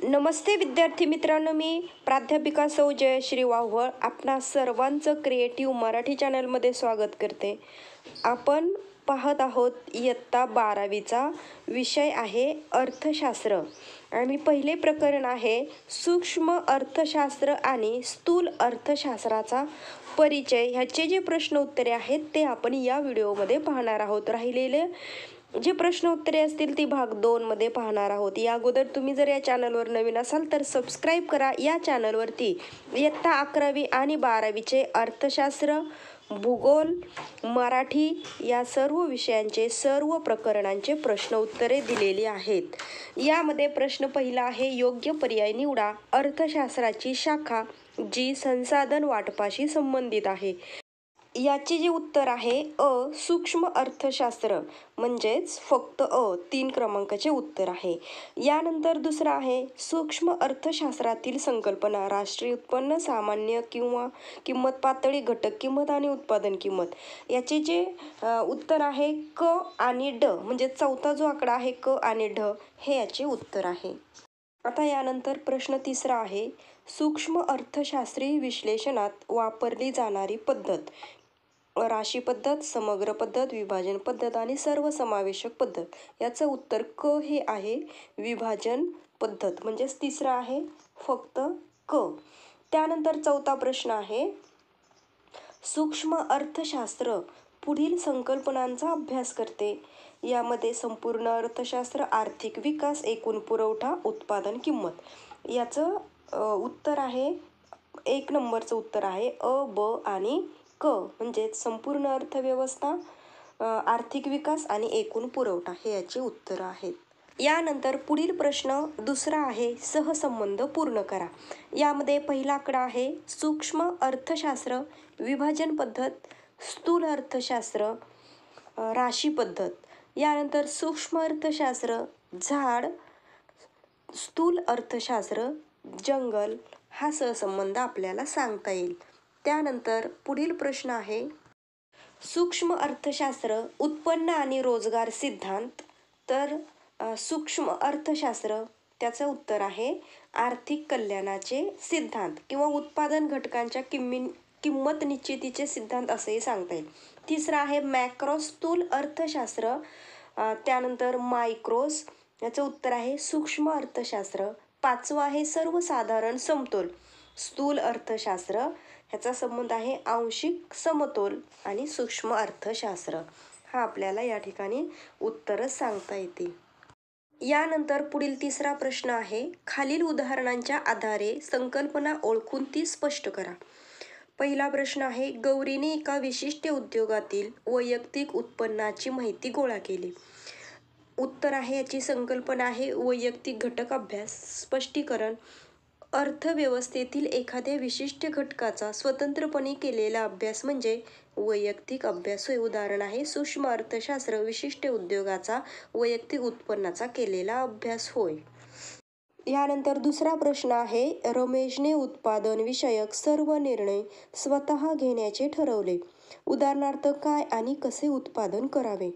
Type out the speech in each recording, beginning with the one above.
नमस्ते विद्यार्थी मित्रांनो, मी प्राध्यापिका सौ जयश्री वाव्हळ आपणा सर्वांचं क्रिएटिव्ह मराठी चॅनलमध्ये स्वागत करते. आपण पाहत आहोत इयत्ता 12वीचा विषय आहे अर्थशास्त्र आणि पहिले प्रकरण आहे सूक्ष्म अर्थशास्त्र आणि स्थूल अर्थशास्त्राचा परिचय. ह्याचे जे प्रश्न उत्तरे आहेत ते आपण या व्हिडिओमध्ये पाहणार आहोत. राहिलेले जे प्रश्न उत्तरे असतील ती भाग 2 मध्ये पाहणार आहोत. या अगोदर तुम्ही जर या चॅनलवर नवीन असाल तर सबस्क्राईब करा. या चॅनलवरती इयत्ता 11वी आणि 12वीचे अर्थशास्त्र, भूगोल, मराठी या सर्व विषयांचे सर्व प्रकरणांचे प्रश्न उत्तरे दिलेली आहेत. यामध्ये प्रश्न पहिला आहे योग्य पर्याय निवडा. अर्थशास्त्राची शाखा जी संसाधन वाटपाशी संबंधित आहे. याचे जे उत्तर आहे सूक्ष्म अर्थशास्त्र, म्हणजेच फक्त 3 क्रमांकाचे उत्तर आहे. यानंतर दुसरा आहे सूक्ष्म अर्थशास्त्रातील संकल्पना राष्ट्रीय उत्पन्न, सामान्य किंवा किंमत पातळी, घटक किंमत आणि उत्पादन किंमत. याचे जे उत्तर आहे क आणि ड, म्हणजे चौथा जो आकडा आहे क आणि ढ हे याचे उत्तर आहे. आता यानंतर प्रश्न तिसरा आहे सूक्ष्म अर्थशास्त्रीय विश्लेषणात वापरली जाणारी पद्धत. राशी पद्धत, समग्र पद्धत, विभाजन पद्धत आणि सर्वसमावेशक पद्धत. याचं उत्तर क हे आहे विभाजन पद्धत, म्हणजेच तिसरा आहे फक्त क. त्यानंतर चौथा प्रश्न आहे सूक्ष्म अर्थशास्त्र पुढील संकल्पनांचा अभ्यास करते. यामध्ये संपूर्ण अर्थशास्त्र, आर्थिक विकास, एकूण पुरवठा, उत्पादन किंमत. याचं उत्तर आहे 1 नंबरचं उत्तर आहे अ, ब आणि क, म्हणजे संपूर्ण अर्थव्यवस्था, आर्थिक विकास आणि एकूण पुरवठा हे याचे उत्तर आहेत. यानंतर पुढील प्रश्न दुसरा आहे सहसंबंध पूर्ण करा. यामध्ये पहिला आकडा आहे सूक्ष्म अर्थशास्त्र, विभाजन पद्धत, स्थूल अर्थशास्त्र, राशी पद्धत. यानंतर सूक्ष्म अर्थशास्त्र झाड, स्थूल अर्थशास्त्र जंगल हा सहसंबंध आपल्याला सांगता येईल. त्यानंतर पुढील प्रश्न आहे सूक्ष्म अर्थशास्त्र उत्पन्न आणि रोजगार सिद्धांत. तर सूक्ष्म अर्थशास्त्र त्याचं उत्तर आहे आर्थिक कल्याणाचे सिद्धांत किंवा उत्पादन घटकांच्या किंमत निश्चितीचे सिद्धांत असेही सांगता येईल. तिसरा आहे मॅक्रो स्थूल अर्थशास्त्र. त्यानंतर मायक्रोस, याचं उत्तर आहे सूक्ष्म अर्थशास्त्र. पाचवा आहे सर्वसाधारण समतोल, स्थूल अर्थशास्त्र. ह्याचा संबंध आहे आंशिक समतोल आणि सूक्ष्म अर्थशास्त्र. हा आपल्याला या ठिकाणी उत्तरच सांगता येतील. यानंतर पुढील तिसरा प्रश्न आहे खालील उदाहरणांच्या आधारे संकल्पना ओळखून ती स्पष्ट करा. पहिला प्रश्न आहे गौरीने एका विशिष्ट उद्योगातील वैयक्तिक उत्पन्नाची माहिती गोळा केली. उत्तर आहे याची संकल्पना आहे वैयक्तिक घटक अभ्यास. स्पष्टीकरण अर्थव्यवस्थेतील एखाद्या विशिष्ट घटकाचा स्वतंत्रपणे केलेला अभ्यास म्हणजे वैयक्तिक अभ्यास होय. उदाहरण आहे सूक्ष्म अर्थशास्त्र विशिष्ट उद्योगाचा वैयक्तिक उत्पन्नाचा केलेला अभ्यास होय. यानंतर दुसरा प्रश्न आहे रमेशने उत्पादन विषयक सर्व निर्णय स्वतः घेण्याचे ठरवले. उदाहरणार्थ काय आणि कसे उत्पादन करावे.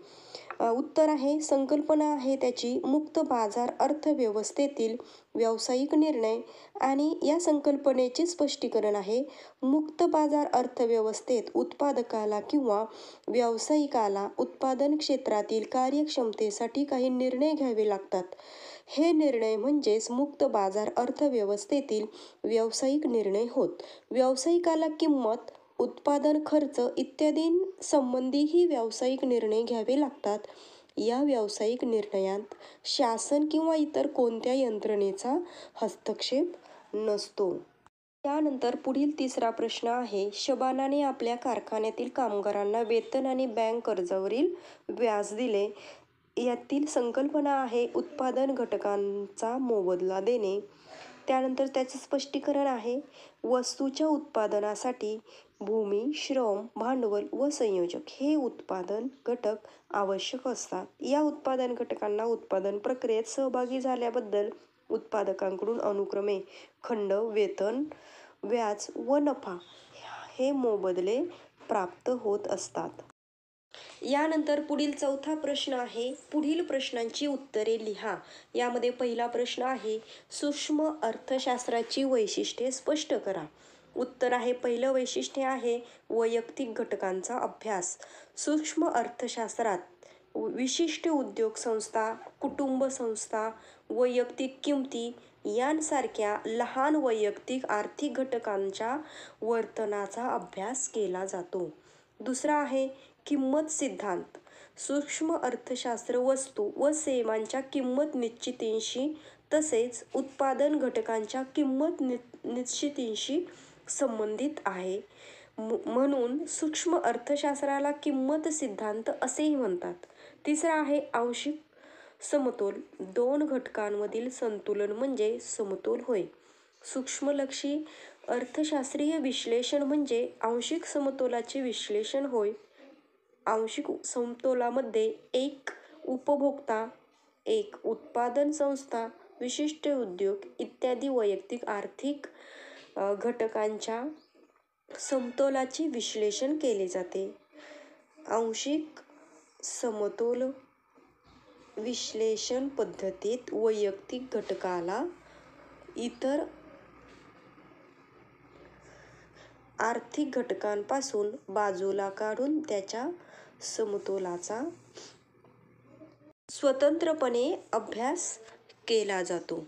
उत्तर आहे संकल्पना आहे त्याची मुक्त बाजार अर्थव्यवस्थेतील व्यावसायिक निर्णय आणि या संकल्पनेचे स्पष्टीकरण आहे मुक्त बाजार अर्थव्यवस्थेत उत्पादकाला किंवा व्यावसायिकाला उत्पादन क्षेत्रातील कार्यक्षमतेसाठी काही निर्णय घ्यावे लागतात. हे निर्णय म्हणजेच मुक्त बाजार अर्थव्यवस्थेतील व्यावसायिक निर्णय होत. व्यावसायिकाला किंमत, उत्पादन खर्च इत्यादींसंबंधीही व्यावसायिक निर्णय घ्यावे लागतात. या व्यावसायिक निर्णयात शासन किंवा इतर कोणत्या यंत्रणेचा हस्तक्षेप नसतो. त्यानंतर पुढील तिसरा प्रश्न आहे शबानाने आपल्या कारखान्यातील कामगारांना वेतन आणि बँक कर्जावरील व्याज दिले. यातील संकल्पना आहे उत्पादन घटकांचा मोबदला देणे. त्यानंतर त्याचे स्पष्टीकरण आहे वस्तूच्या उत्पादनासाठी भूमी, श्रम, भांडवल व संयोजक हे उत्पादन घटक आवश्यक असतात. या उत्पादन घटकांना उत्पादन प्रक्रियेत सहभागी झाल्याबद्दल उत्पादकांकडून अनुक्रमे खंड, वेतन, व्याज व नफा हे मोबदले प्राप्त होत असतात. यानंतर पुढील चौथा प्रश्न आहे, पुढील प्रश्नांची उत्तरे लिहा. यामध्ये पहिला प्रश्न आहे, सूक्ष्म अर्थशास्त्राची वैशिष्ट्ये स्पष्ट करा. उत्तर आहे, पहिलं वैशिष्ट्य आहे वैयक्तिक घटकांचा अभ्यास. सूक्ष्म अर्थशास्त्रात विशिष्ट उद्योग संस्था, कुटुंब संस्था, वैयक्तिक किमती यांसारख्या लहान वैयक्तिक आर्थिक घटकांच्या वर्तनाचा अभ्यास केला जातो. दुसरा आहे किंमत सिद्धांत. सूक्ष्म अर्थशास्त्र वस्तू व सेवांच्या किंमत निश्चितींशी तसेच उत्पादन घटकांच्या किंमत निश्चितींशी संबंधित आहे. म्हणून सूक्ष्म अर्थशास्त्राला किंमत सिद्धांत असेही म्हणतात. तिसरा आहे आंशिक समतोल. दोन घटकांमधील संतुलन म्हणजे समतोल होय. सूक्ष्मलक्षी अर्थशास्त्रीय विश्लेषण म्हणजे आंशिक समतोलाचे विश्लेषण होय. आंशिक समतोलामध्ये एक उपभोक्ता, एक उत्पादन संस्था, विशिष्ट उद्योग इत्यादी वैयक्तिक आर्थिक घटकांच्या समतोलाचे विश्लेषण केले जाते. आंशिक समतोल विश्लेषण पद्धतीत वैयक्तिक घटकाला इतर आर्थिक घटकांपासून बाजूला काढून त्याच्या समतोलाचा स्वतंत्रपणे अभ्यास केला जातो.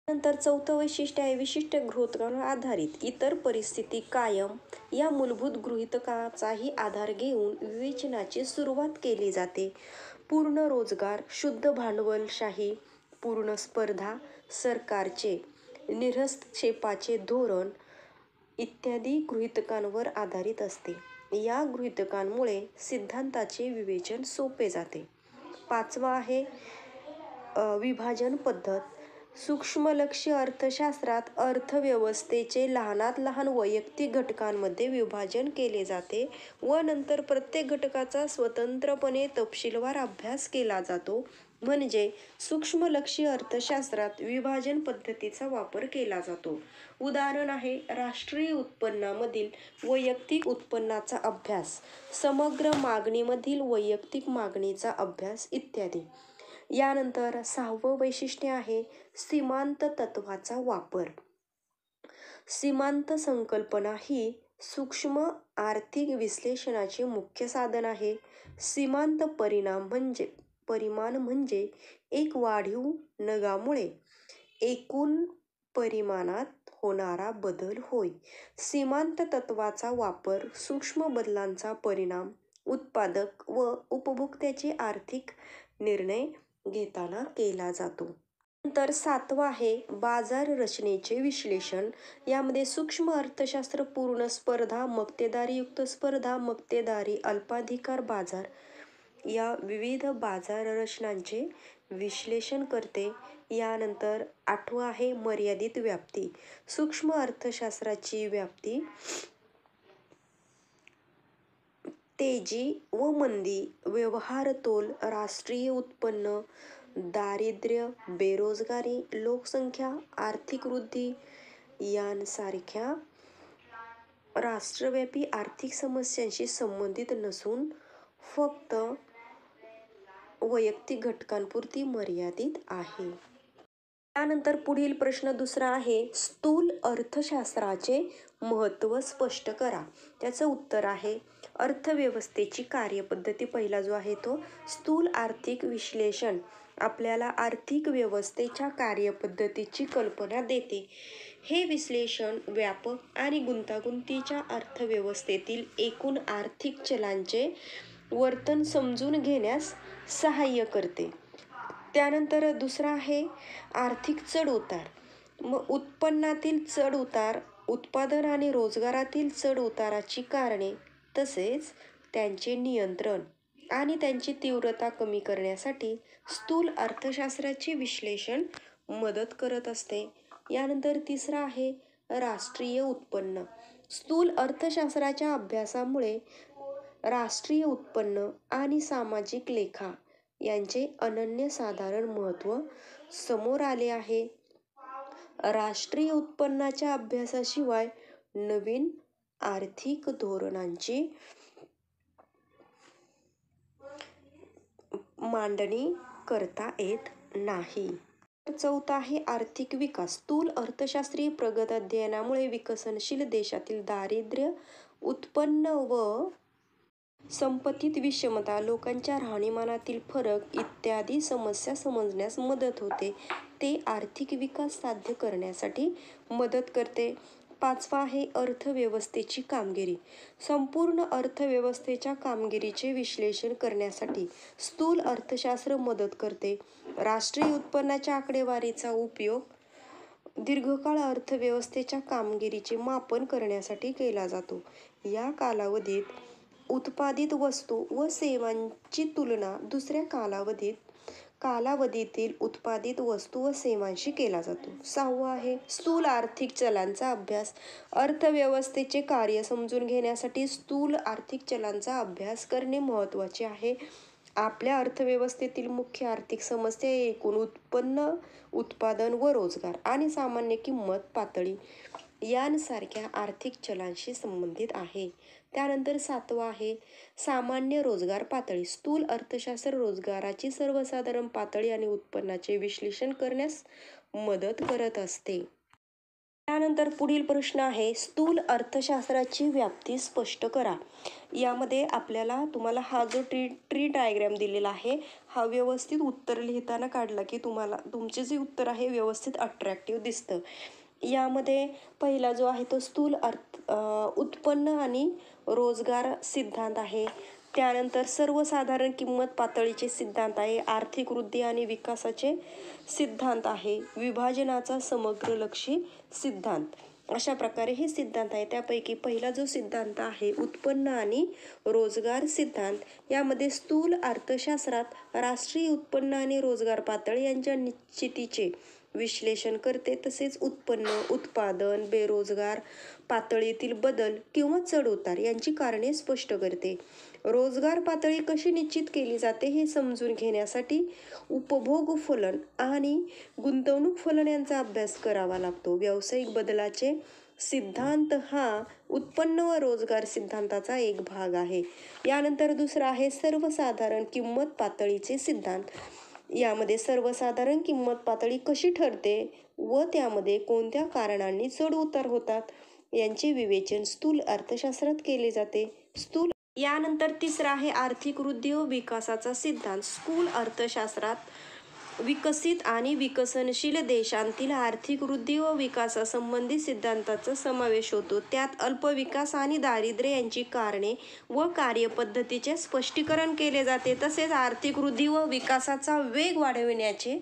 नंतर चौथं वैशिष्ट्य आहे विशिष्ट गृहितकांवर आधारित इतर परिस्थिती कायम या मूलभूत गृहितकाचाही आधार घेऊन विवेचनाची सुरुवात केली जाते. पूर्ण रोजगार, शुद्ध भांडवलशाही, पूर्ण स्पर्धा, सरकारचे निरहस्तक्षेपाचे धोरण इत्यादी गृहितकांवर आधारित असते. या गृहितकांमुळे सिद्धांताचे विवेचन सोपे जाते. पाचवा आहे विभाजन पद्धत. सूक्ष्मलक्षी अर्थशास्त्रात अर्थव्यवस्थेचे लहानात लहान वैयक्तिक घटकांमध्ये विभाजन केले जाते व नंतर प्रत्येक घटकाचा स्वतंत्रपणे तपशीलवार अभ्यास केला जातो. म्हणजे सूक्ष्मलक्षी अर्थशास्त्रात विभाजन पद्धतीचा वापर केला जातो. उदाहरण आहे राष्ट्रीय उत्पन्नामधील वैयक्तिक उत्पन्नाचा अभ्यास, समग्र मागणीमधील वैयक्तिक मागणीचा अभ्यास इत्यादी. यानंतर सहावं वैशिष्ट्य आहे सीमांत तत्वाचा वापर. सीमांत संकल्पना ही सूक्ष्म आर्थिक विश्लेषणाचे मुख्य साधन आहे. सीमांत परिमाण म्हणजे एक वाढीव नगामुळे एकूण परिमाणात होणारा बदल होय. सीमांत तत्वाचा वापर सूक्ष्म बदलांचा परिणाम उत्पादक व उपभोक्त्याचे आर्थिक निर्णय घेताना केला जातो. नंतर सातवा आहे बाजार रचनेचे विश्लेषण. यामध्ये सूक्ष्म अर्थशास्त्र पूर्ण स्पर्धा, मक्तेदारीयुक्त स्पर्धा, मक्तेदारी, अल्पाधिकार बाजार या विविध बाजार रचनांचे विश्लेषण करते. यानंतर आठवा आहे मर्यादित व्याप्ती. सूक्ष्म अर्थशास्त्राची व्याप्ती तेजी व मंदी, व्यवहार तोल, राष्ट्रीय उत्पन्न, दारिद्र्य, बेरोजगारी, लोकसंख्या, आर्थिक वृद्धी यांसारख्या राष्ट्रव्यापी आर्थिक समस्यांशी संबंधित नसून फक्त वैयक्तिक घटकांपुरती मर्यादित आहे. त्यानंतर पुढील प्रश्न दुसरा आहे स्थूल अर्थशास्त्राचे महत्त्व स्पष्ट करा. त्याचं उत्तर आहे अर्थव्यवस्थेची कार्यपद्धती. पहिला जो आहे तो स्थूल आर्थिक विश्लेषण आपल्याला आर्थिक व्यवस्थेच्या कार्यपद्धतीची कल्पना देते. हे विश्लेषण व्यापक आणि गुंतागुंतीच्या अर्थव्यवस्थेतील एकूण आर्थिक चलांचे वर्तन समजून घेण्यास सहाय्य करते. त्यानंतर दुसरा आहे आर्थिक चढउतार. मग उत्पन्नातील चढउतार, उत्पादन आणि रोजगारातील चढउताराची कारणे तसेच त्यांचे नियंत्रण आणि त्यांची तीव्रता कमी करण्यासाठी स्थूल अर्थशास्त्राचे विश्लेषण मदत करत असते. यानंतर तिसरा आहे राष्ट्रीय उत्पन्न. स्थूल अर्थशास्त्राच्या अभ्यासामुळे राष्ट्रीय उत्पन्न आणि सामाजिक लेखा यांचे अनन्यसाधारण महत्त्व समोर आले आहे. राष्ट्रीय उत्पन्नाच्या अभ्यासाशिवाय नवीन आर्थिक धोरणांची मांडणी करता येत नाही. चौथा आहे आर्थिक विकास. स्थूल अर्थशास्त्रीय प्रगत अध्ययनामुळे विकसनशील देशातील दारिद्र्य, उत्पन्न व संपत्तीत विषमता, लोकांच्या राहणीमानातील फरक इत्यादी समस्या समजण्यास मदत होते. ते आर्थिक विकास साध्य करण्यासाठी मदत करते. पाचवा आहे अर्थव्यवस्थेची कामगिरी. संपूर्ण अर्थव्यवस्थेच्या कामगिरीचे विश्लेषण करण्यासाठी स्थूल अर्थशास्त्र मदत करते. राष्ट्रीय उत्पन्नाच्या आकडेवारीचा उपयोग दीर्घकाळ अर्थव्यवस्थेच्या कामगिरीचे मापन करण्यासाठी केला जातो. या कालावधीत उत्पादित वस्तू व सेवांची तुलना दुसऱ्या कालावधीतील उत्पादित वस्तू व सेवांशी केला जातो. सहावा आहे स्थूल आर्थिक चलांचा अभ्यास. अर्थव्यवस्थेचे कार्य समजून घेण्यासाठी स्थूल आर्थिक चलांचा अभ्यास करणे महत्त्वाचे आहे. आपल्या अर्थव्यवस्थेतील मुख्य आर्थिक समस्या एकूण उत्पन्न, उत्पादन व रोजगार आणि सामान्य किंमत पातळी यांसारख्या आर्थिक चलांशी संबंधित आहे. त्यानंतर सातवा आहे सामान्य रोजगार पातळी. स्थूल अर्थशास्त्र रोजगाराची सर्वसाधारण पातळी आणि उत्पन्नाचे विश्लेषण करण्यास मदत करत असते. त्यानंतर पुढील प्रश्न आहे स्थूल अर्थशास्त्राची व्याप्ती स्पष्ट करा. यामध्ये तुम्हाला हा जो ट्री डायग्राम दिलेला आहे हा व्यवस्थित उत्तर लिहिताना काढला की तुम्हाला तुमचे जे उत्तर आहे व्यवस्थित अट्रॅक्टिव्ह दिसतं. यामध्ये पहिला जो आहे तो स्थूल उत्पन्न आणि रोजगार सिद्धांत आहे. त्यानंतर सर्वसाधारण किंमत पातळीचे सिद्धांत आहे. आर्थिक वृद्धी आणि विकासाचे सिद्धांत आहे. विभाजनाचा समग्रलक्षी सिद्धांत. अशा प्रकारे हे सिद्धांत आहे. त्यापैकी पहिला जो सिद्धांत आहे उत्पन्न आणि रोजगार सिद्धांत, यामध्ये स्थूल अर्थशास्त्रात राष्ट्रीय उत्पन्न आणि रोजगार पातळी यांच्या निश्चितीचे विश्लेषण करते. तसेच उत्पन्न, उत्पादन, बेरोजगार पातळीतील बदल किंवा चढउतार यांची कारणे स्पष्ट करते. रोजगार पातळी कशी निश्चित केली जाते हे समजून घेण्यासाठी उपभोग फलन आणि गुंतवणूक फलन यांचा अभ्यास करावा लागतो. व्यावसायिक बदलाचे सिद्धांत हा उत्पन्न व रोजगार सिद्धांताचा एक भाग आहे. यानंतर दुसरा आहे सर्वसाधारण किंमत पातळीचे सिद्धांत. यामध्ये सर्वसाधारण किंमत पातळी कशी ठरते व त्यामध्ये कोणत्या कारणांनी चढ उतार होतात यांचे विवेचन स्थूल अर्थशास्त्रात केले जाते. यानंतर तिसरा आहे आर्थिक वृद्धी व विकासाचा सिद्धांत. स्थूल अर्थशास्त्रात विकसित आणि विकसनशील देशांतील आर्थिक वृद्धी व विकासासंबंधी सिद्धांताचा समावेश होतो. त्यात अल्पविकास आणि दारिद्र्य यांची कारणे व कार्यपद्धतीचे स्पष्टीकरण केले जाते. तसेच आर्थिक वृद्धी व विकासाचा वेग वाढविण्याची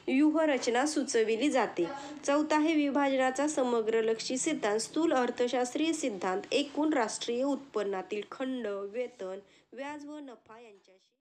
व्यूहरचना सुचविली जाते. चौथा आहे विभाजनाचा समग्रलक्षी सिद्धांत. स्थूल अर्थशास्त्रीय सिद्धांत एकूण राष्ट्रीय उत्पन्नातील खंड, वेतन, व्याज व नफा यांच्याशी